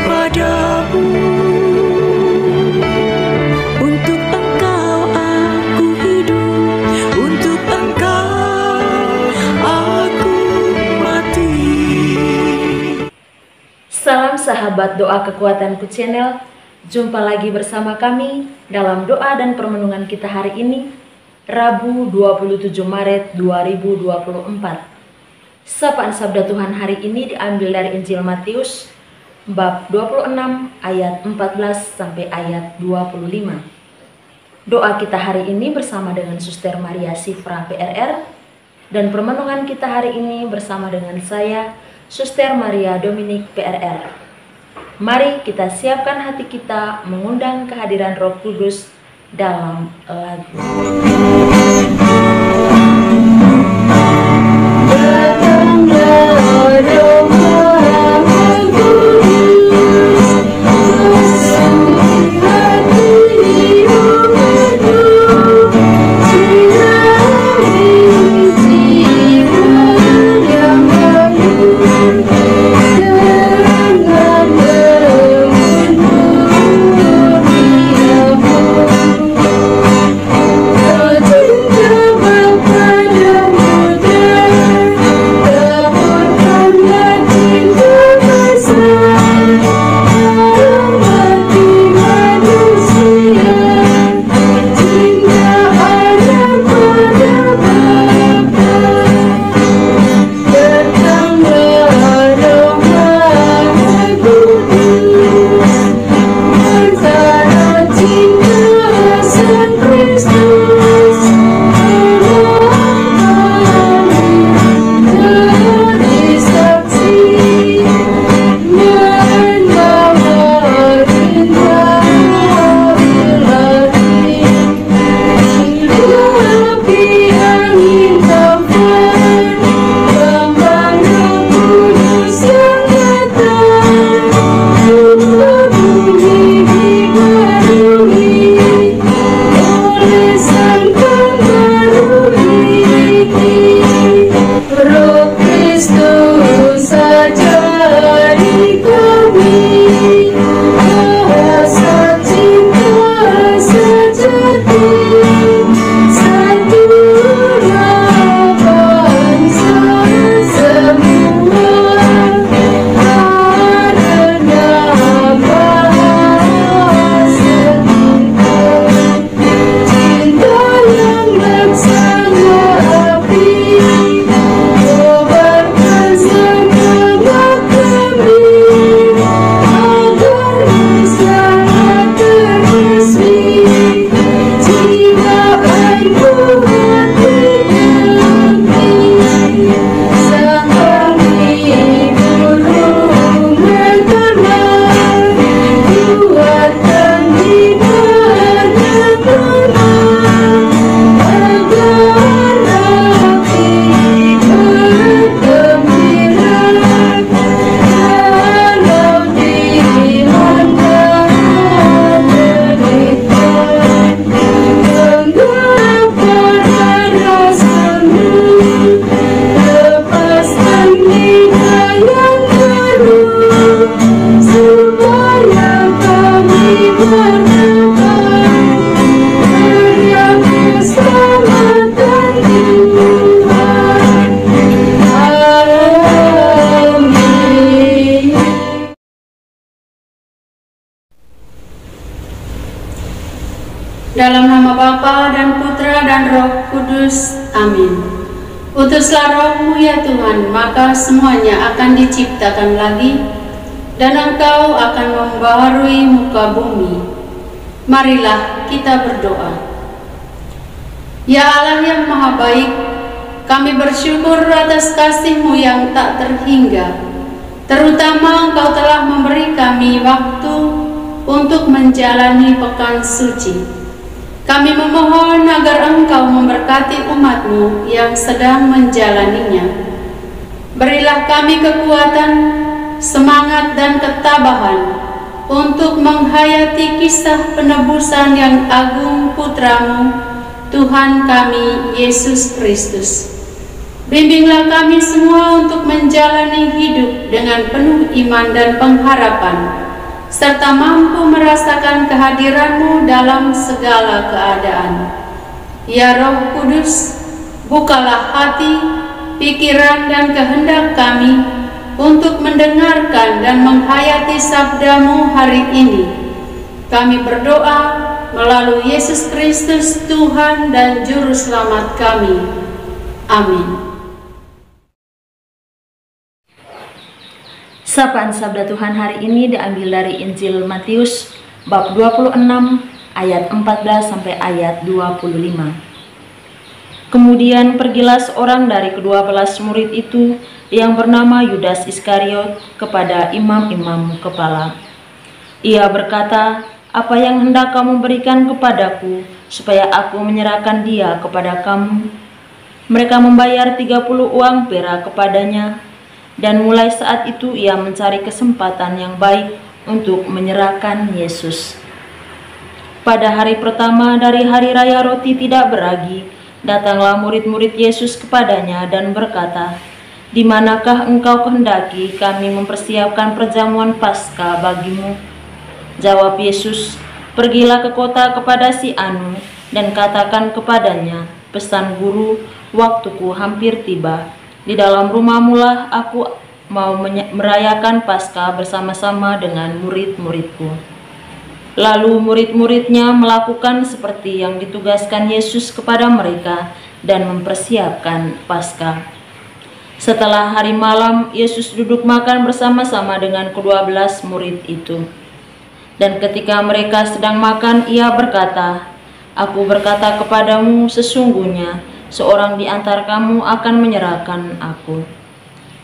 padamu. Untuk Engkau aku hidup, untuk Engkau aku mati. Salam sahabat Doa Kekuatanku Channel. Jumpa lagi bersama kami dalam doa dan permenungan kita hari ini, Rabu 27 Maret 2024. Sapaan Sabda Tuhan hari ini diambil dari Injil Matius bab 26 ayat 14 sampai ayat 25. Doa kita hari ini bersama dengan Suster Maria Sifra PRR, dan permenungan kita hari ini bersama dengan saya, Suster Maria Dominik PRR. Mari kita siapkan hati kita mengundang kehadiran Roh Kudus dalam lagu. Dalam nama Bapa dan Putra dan Roh Kudus. Amin. Utuslah Roh-Mu ya Tuhan, maka semuanya akan diciptakan lagi, dan Engkau akan membaharui muka bumi. Marilah kita berdoa. Ya Allah yang Maha Baik, kami bersyukur atas kasih-Mu yang tak terhingga. Terutama Engkau telah memberi kami waktu untuk menjalani pekan suci. Kami memohon agar Engkau memberkati umat-Mu yang sedang menjalaninya. Berilah kami kekuatan, semangat dan ketabahan untuk menghayati kisah penebusan yang agung Putra-Mu, Tuhan kami Yesus Kristus. Bimbinglah kami semua untuk menjalani hidup dengan penuh iman dan pengharapan serta mampu merasakan kehadiran-Mu dalam segala keadaan. Ya Roh Kudus, bukalah hati, pikiran, dan kehendak kami untuk mendengarkan dan menghayati sabda-Mu hari ini. Kami berdoa melalui Yesus Kristus, Tuhan dan Juru Selamat kami. Amin. Sapaan Sabda Tuhan hari ini diambil dari Injil Matius bab 26 ayat 14 sampai ayat 25. Kemudian pergilah seorang dari ke-12 murid itu yang bernama Yudas Iskariot kepada imam-imam kepala. Ia berkata, "Apa yang hendak kamu berikan kepadaku supaya aku menyerahkan dia kepada kamu?" Mereka membayar 30 uang perak kepadanya. Dan mulai saat itu ia mencari kesempatan yang baik untuk menyerahkan Yesus. Pada hari pertama dari hari raya roti tidak beragi, datanglah murid-murid Yesus kepadanya dan berkata, "Di manakah engkau kehendaki kami mempersiapkan perjamuan Paskah bagimu?" Jawab Yesus, "Pergilah ke kota kepada si anu dan katakan kepadanya, pesan guru, waktuku hampir tiba. Di dalam rumahmu lah aku mau merayakan Paskah bersama-sama dengan murid-muridku." Lalu murid-muridnya melakukan seperti yang ditugaskan Yesus kepada mereka dan mempersiapkan Paskah. Setelah hari malam, Yesus duduk makan bersama-sama dengan ke-12 murid itu. Dan ketika mereka sedang makan, ia berkata, "Aku berkata kepadamu, sesungguhnya seorang di antara kamu akan menyerahkan aku."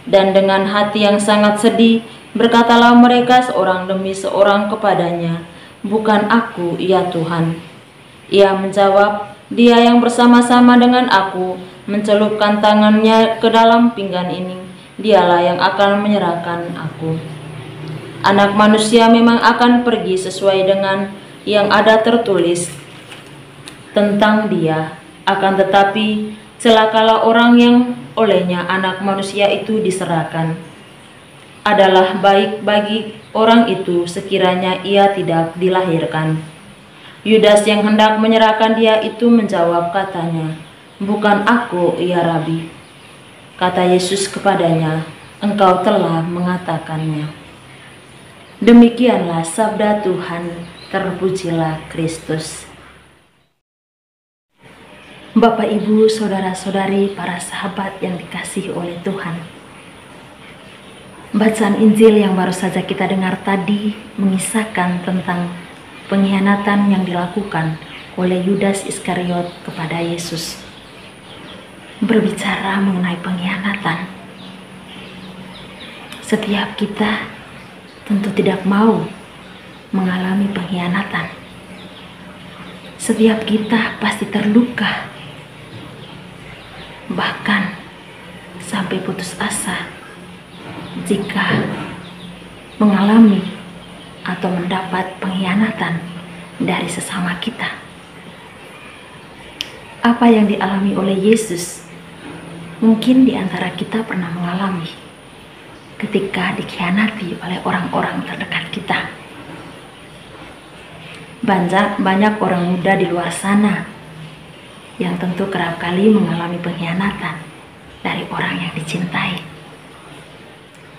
Dan dengan hati yang sangat sedih, berkatalah mereka seorang demi seorang kepadanya, "Bukan aku, ya Tuhan." Ia menjawab, "Dia yang bersama-sama dengan aku mencelupkan tangannya ke dalam pinggan ini, dialah yang akan menyerahkan aku. Anak manusia memang akan pergi sesuai dengan yang ada tertulis tentang dia. Akan tetapi celakalah orang yang olehnya anak manusia itu diserahkan. Adalah baik bagi orang itu sekiranya ia tidak dilahirkan." Yudas yang hendak menyerahkan dia itu menjawab katanya, "Bukan aku, ya Rabi." Kata Yesus kepadanya, "Engkau telah mengatakannya." Demikianlah sabda Tuhan, terpujilah Kristus. Bapak, Ibu, Saudara-saudari, para sahabat yang dikasihi oleh Tuhan. Bacaan Injil yang baru saja kita dengar tadi mengisahkan tentang pengkhianatan yang dilakukan oleh Yudas Iskariot kepada Yesus. Berbicara mengenai pengkhianatan, setiap kita tentu tidak mau mengalami pengkhianatan. Setiap kita pasti terluka, bahkan sampai putus asa jika mengalami atau mendapat pengkhianatan dari sesama kita. Apa yang dialami oleh Yesus mungkin di antara kita pernah mengalami ketika dikhianati oleh orang-orang terdekat kita. Banyak orang muda di luar sana yang tentu kerap kali mengalami pengkhianatan dari orang yang dicintai.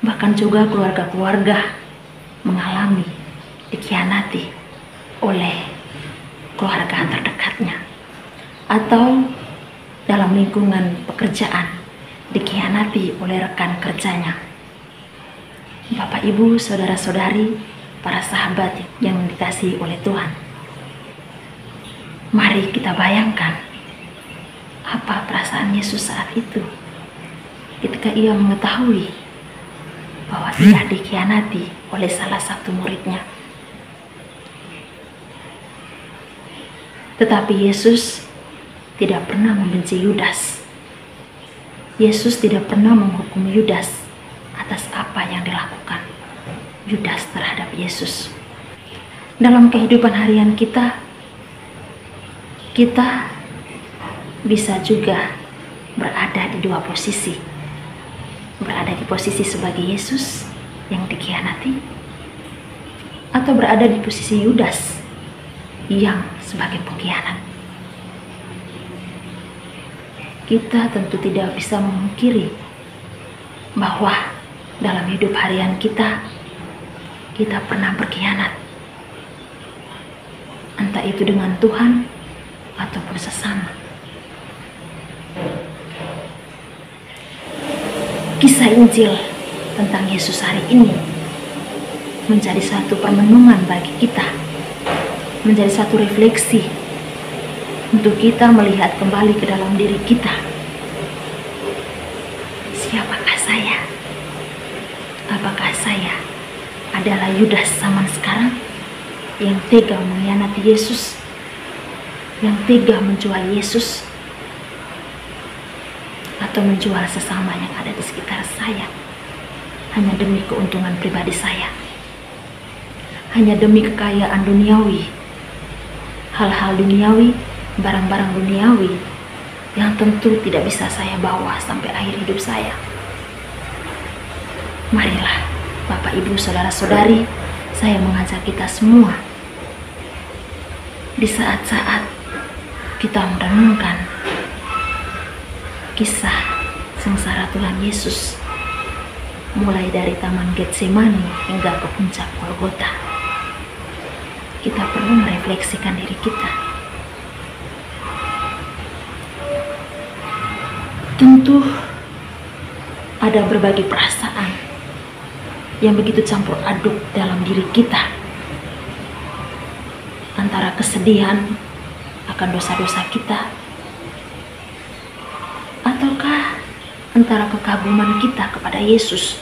Bahkan juga keluarga-keluarga mengalami dikhianati oleh keluarga terdekatnya, atau dalam lingkungan pekerjaan dikhianati oleh rekan kerjanya. Bapak, Ibu, Saudara-saudari, para sahabat yang dikasihi oleh Tuhan, mari kita bayangkan apa perasaan Yesus saat itu ketika ia mengetahui bahwa ia dikhianati oleh salah satu muridnya. Tetapi Yesus tidak pernah membenci Yudas. Yesus tidak pernah menghukum Yudas atas apa yang dilakukan Yudas terhadap Yesus. Dalam kehidupan harian kita bisa juga berada di dua posisi. Berada di posisi sebagai Yesus yang dikhianati, atau berada di posisi Yudas yang sebagai pengkhianat. Kita tentu tidak bisa memungkiri bahwa dalam hidup harian kita pernah berkhianat, entah itu dengan Tuhan ataupun sesama. Kisah Injil tentang Yesus hari ini menjadi satu permenungan bagi kita, menjadi satu refleksi untuk kita melihat kembali ke dalam diri kita. Siapakah saya? Apakah saya adalah Yudas zaman sekarang yang tega mengkhianati Yesus, yang tega menjual Yesus, atau menjual sesama yang ada di sekitar saya hanya demi keuntungan pribadi saya, hanya demi kekayaan duniawi, hal-hal duniawi, barang-barang duniawi yang tentu tidak bisa saya bawa sampai akhir hidup saya. Marilah Bapak, Ibu, Saudara-saudari, saya mengajak kita semua di saat-saat kita merenungkan kisah sengsara Tuhan Yesus, mulai dari Taman Getsemani hingga ke puncak Golgota. Kita perlu merefleksikan diri kita. Tentu ada berbagai perasaan yang begitu campur aduk dalam diri kita, antara kesedihan akan dosa-dosa kita, ataukah antara kekaguman kita kepada Yesus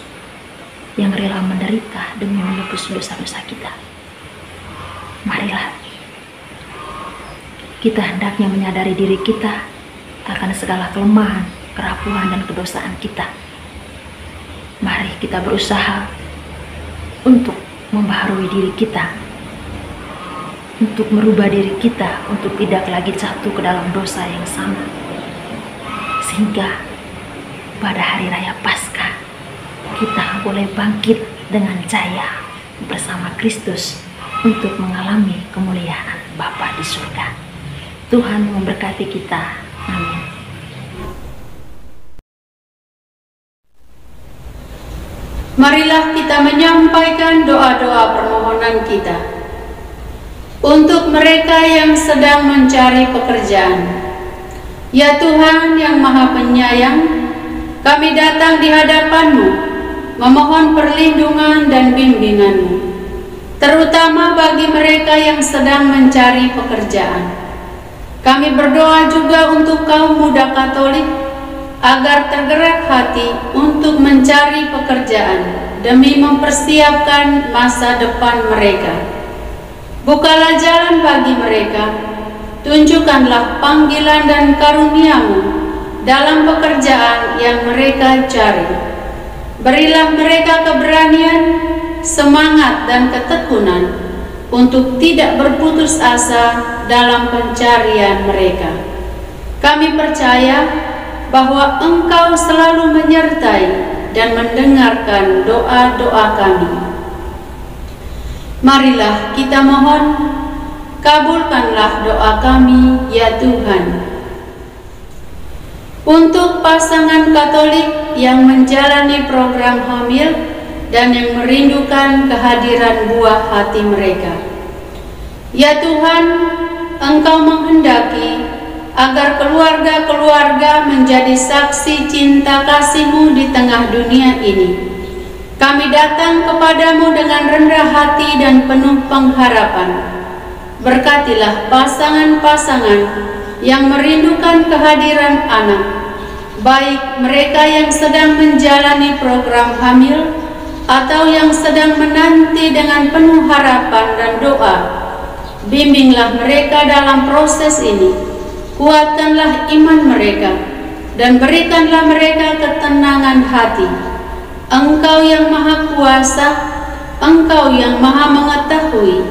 yang rela menderita demi menebus dosa-dosa kita. Marilah kita hendaknya menyadari diri kita akan segala kelemahan, kerapuhan, dan kedosaan kita. Mari kita berusaha untuk membaharui diri kita, untuk merubah diri kita untuk tidak lagi jatuh ke dalam dosa yang sama, sehingga pada hari raya Paskah kita boleh bangkit dengan jaya bersama Kristus untuk mengalami kemuliaan Bapa di surga. Tuhan memberkati kita. Amin. Marilah kita menyampaikan doa-doa permohonan kita untuk mereka yang sedang mencari pekerjaan. Ya Tuhan yang Maha Penyayang, kami datang di hadapan-Mu memohon perlindungan dan bimbingan-Mu, terutama bagi mereka yang sedang mencari pekerjaan. Kami berdoa juga untuk kaum muda Katolik agar tergerak hati untuk mencari pekerjaan demi mempersiapkan masa depan mereka. Bukalah jalan bagi mereka, tunjukkanlah panggilan dan karunia-Mu dalam pekerjaan yang mereka cari. Berilah mereka keberanian, semangat, dan ketekunan untuk tidak berputus asa dalam pencarian mereka. Kami percaya bahwa Engkau selalu menyertai dan mendengarkan doa-doa kami. Marilah kita mohon, kabulkanlah doa kami, ya Tuhan. Untuk pasangan Katolik yang menjalani program hamil dan yang merindukan kehadiran buah hati mereka, ya Tuhan, Engkau menghendaki agar keluarga-keluarga menjadi saksi cinta kasih-Mu di tengah dunia ini. Kami datang kepadamu dengan rendah hati dan penuh pengharapan. Berkatilah pasangan-pasangan yang merindukan kehadiran anak, baik mereka yang sedang menjalani program hamil atau yang sedang menanti dengan penuh harapan dan doa. Bimbinglah mereka dalam proses ini. Kuatkanlah iman mereka dan berikanlah mereka ketenangan hati. Engkau yang Maha Kuasa, Engkau yang Maha Mengetahui,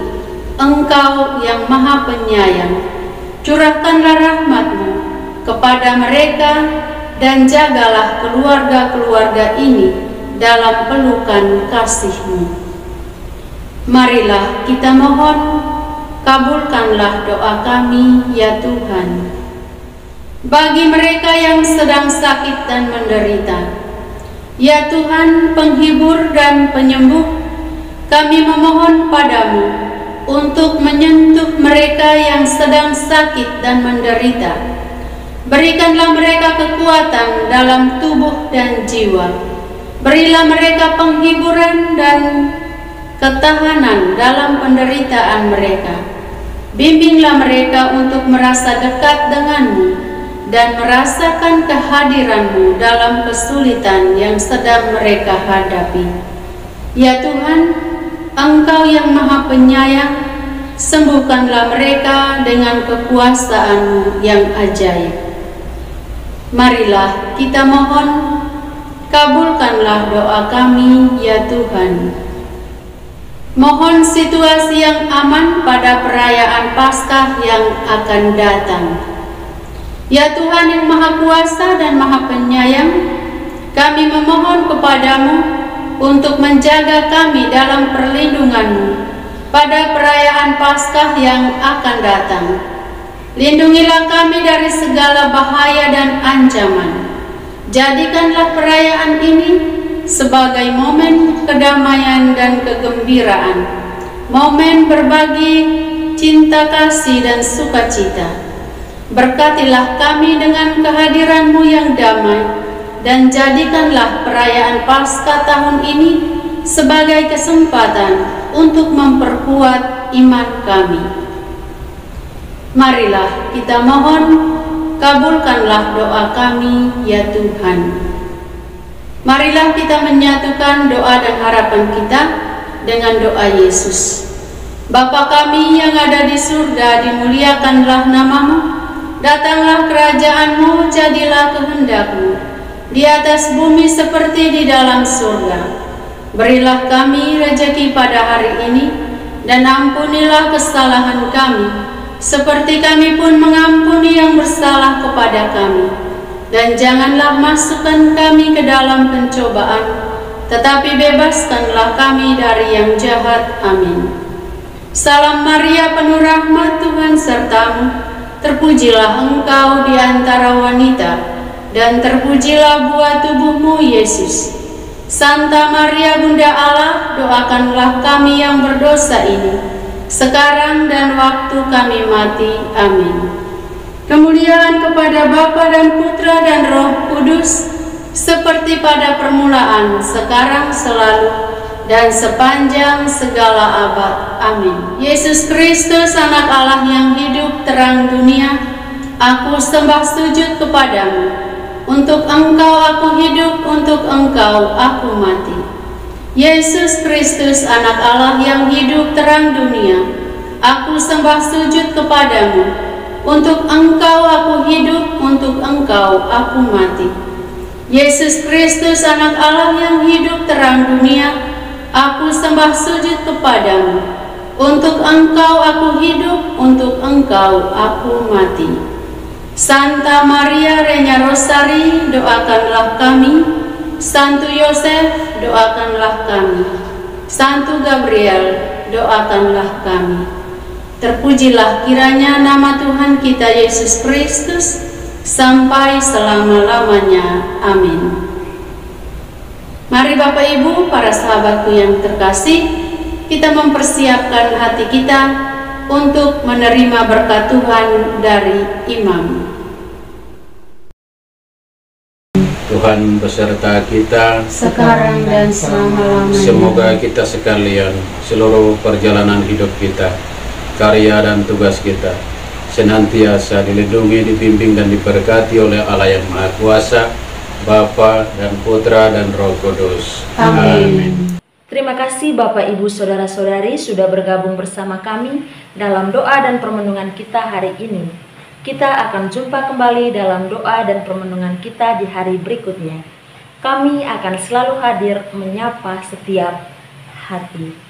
Engkau yang Maha Penyayang. Curahkanlah rahmat-Mu kepada mereka dan jagalah keluarga-keluarga ini dalam pelukan kasih-Mu. Marilah kita mohon, kabulkanlah doa kami, ya Tuhan. Bagi mereka yang sedang sakit dan menderita, ya Tuhan, penghibur dan penyembuh, kami memohon padamu untuk menyentuh mereka yang sedang sakit dan menderita. Berikanlah mereka kekuatan dalam tubuh dan jiwa. Berilah mereka penghiburan dan ketahanan dalam penderitaan mereka. Bimbinglah mereka untuk merasa dekat denganmu dan merasakan kehadiranmu dalam kesulitan yang sedang mereka hadapi. Ya Tuhan, Engkau yang Maha Penyayang, sembuhkanlah mereka dengan kekuasaan-Mu yang ajaib. Marilah kita mohon, kabulkanlah doa kami, ya Tuhan. Mohon situasi yang aman pada perayaan Paskah yang akan datang. Ya Tuhan yang Maha Kuasa dan Maha Penyayang, kami memohon kepadamu untuk menjaga kami dalam perlindungan-Mu pada perayaan Paskah yang akan datang. Lindungilah kami dari segala bahaya dan ancaman. Jadikanlah perayaan ini sebagai momen kedamaian dan kegembiraan, momen berbagi cinta kasih dan sukacita. Berkatilah kami dengan kehadiran-Mu yang damai, dan jadikanlah perayaan Paskah tahun ini sebagai kesempatan untuk memperkuat iman kami. Marilah kita mohon, kabulkanlah doa kami, ya Tuhan. Marilah kita menyatukan doa dan harapan kita dengan doa Yesus. Bapa kami yang ada di surga, dimuliakanlah nama-Mu. Datanglah kerajaan-Mu, jadilah kehendak-Mu di atas bumi seperti di dalam surga. Berilah kami rejeki pada hari ini, dan ampunilah kesalahan kami, seperti kami pun mengampuni yang bersalah kepada kami. Dan janganlah masukkan kami ke dalam pencobaan, tetapi bebaskanlah kami dari yang jahat. Amin. Salam Maria, penuh rahmat, Tuhan sertamu. Terpujilah engkau di antara wanita, dan terpujilah buah tubuhmu, Yesus. Santa Maria, Bunda Allah, doakanlah kami yang berdosa ini, sekarang dan waktu kami mati. Amin. Kemuliaan kepada Bapa dan Putra dan Roh Kudus, seperti pada permulaan, sekarang, selalu, dan sepanjang segala abad. Amin. Yesus Kristus, Anak Allah yang hidup terang dunia, aku sembah sujud kepadamu. Untuk Engkau aku hidup, untuk Engkau aku mati. Yesus Kristus, Anak Allah yang hidup terang dunia, aku sembah sujud kepadamu. Untuk Engkau aku hidup, untuk Engkau aku mati. Yesus Kristus, Anak Allah yang hidup terang dunia, aku sembah sujud kepadamu. Untuk Engkau aku hidup, untuk Engkau aku mati. Santa Maria Regna Rosari, doakanlah kami. Santo Yosef, doakanlah kami. Santo Gabriel, doakanlah kami. Terpujilah kiranya nama Tuhan kita Yesus Kristus sampai selama-lamanya. Amin. Mari Bapak Ibu, para sahabatku yang terkasih, kita mempersiapkan hati kita untuk menerima berkat Tuhan dari imam. Tuhan beserta kita Sekarang dan selama-lamanya. Semoga kita sekalian, seluruh perjalanan hidup kita, karya dan tugas kita, senantiasa dilindungi, dibimbing dan diberkati oleh Allah yang Maha Kuasa, Bapa dan Putra dan Roh Kudus. Amin. Terima kasih Bapak Ibu Saudara-saudari sudah bergabung bersama kami dalam doa dan permenungan kita hari ini. Kita akan jumpa kembali dalam doa dan permenungan kita di hari berikutnya. Kami akan selalu hadir menyapa setiap hati.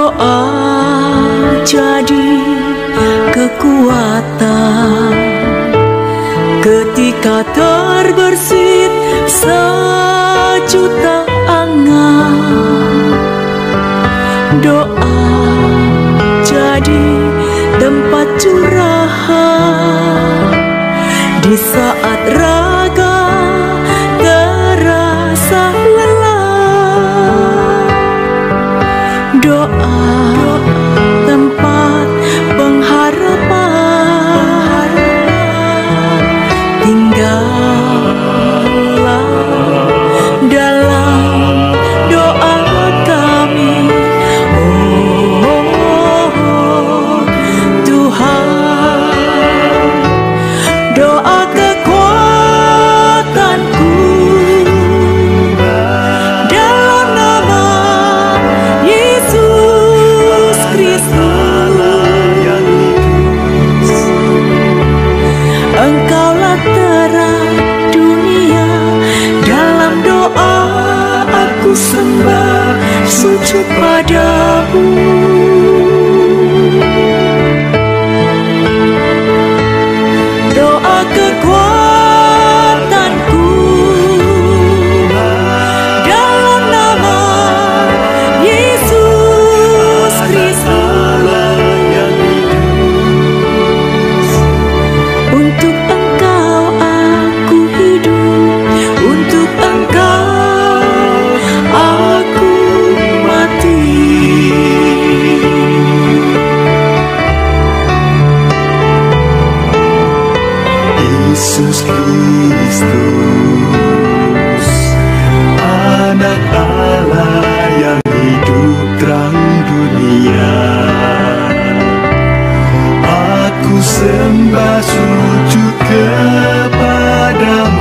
Doa jadi kekuatan ketika terbersit sejuta angan. Doa jadi tempat curahan di saat raga terasa lelah. Doa tempat pengharapan, tinggallah dalam doa kami. Oh Tuhan, doa kekuatanku dalam nama Yesus Kristus. Engkaulah terang dunia, dalam doa aku sembah sujud padamu. Doa kekuatanku dalam nama Yesus Kristus. Untuk Engkau aku hidup, untuk Engkau aku mati. Yesus Kristus, Anak Allah yang hidup terang dunia, aku sembah sujud kepadamu.